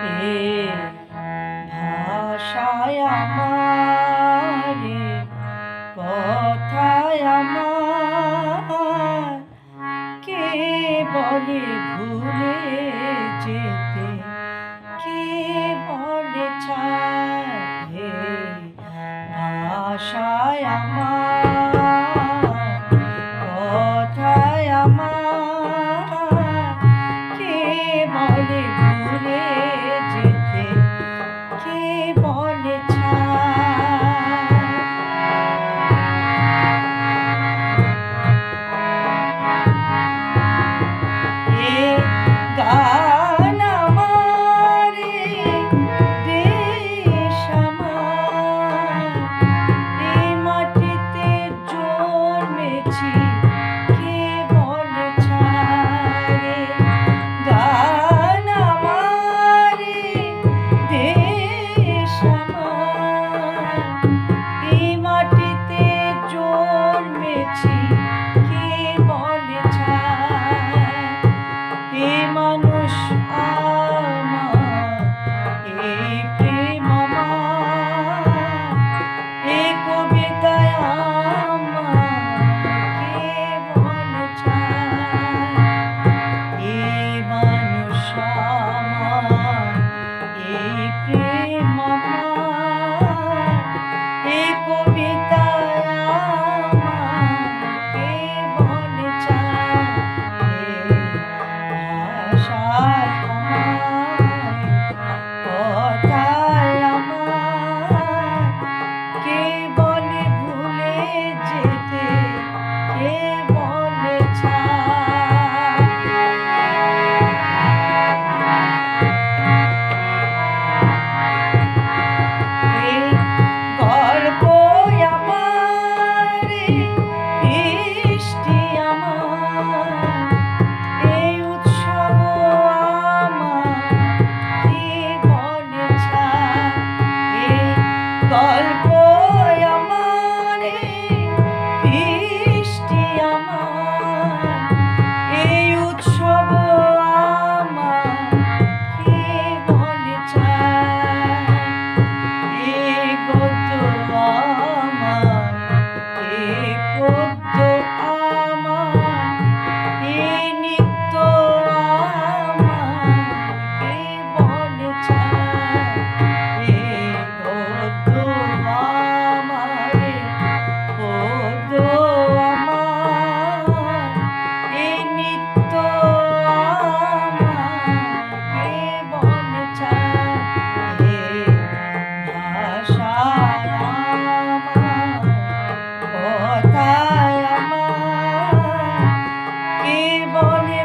এ ভাষায় আমার, কথায় আমার, কে বলে ভুলে যেতে, কে বলে ছাড়ে। ভাষায় আমার, কথায় আমার, কে বলে ভুলে যেতে, কে বলে গান আমার, দেশ আমার, এই মাটিতে জন্মেছি, কে বলে ছাড়ে। গান আমার, দেশ আমার, এই মাটিতে জন্মেছি, কে বলে ছাড়ে। এ মানুষ আমার, এই প্রেম আমার, এ কবিতায় আমার, কে বলে ছাড়ে। এ মানুষ আমার, এই প্রেম আমার, এ কবিতায় আমার, কে বলে ছাড়ে। ভাষায় আমার, কথায় আমার, কে বলে ভুলে যেতে, কে বলে এই গল্প আমার, কৃষ্টি আমার, এই উৎসব আমার, কে বলে ছাড়ে। গল্প আমার, কৃষ্টি আমার, এই উৎসব আমার, কে বলে ছাড়ে। এই গদ্য আমার, এই পদ্য আমার, এই নিত্য আমার, কে বলে ছাড়ে। এই গদ্য আমার, পদ্য আমার, এই নিত্য আমার, কে বলে ছাড়ে। ভাষায় আমার, কথায় আমার, কে বলে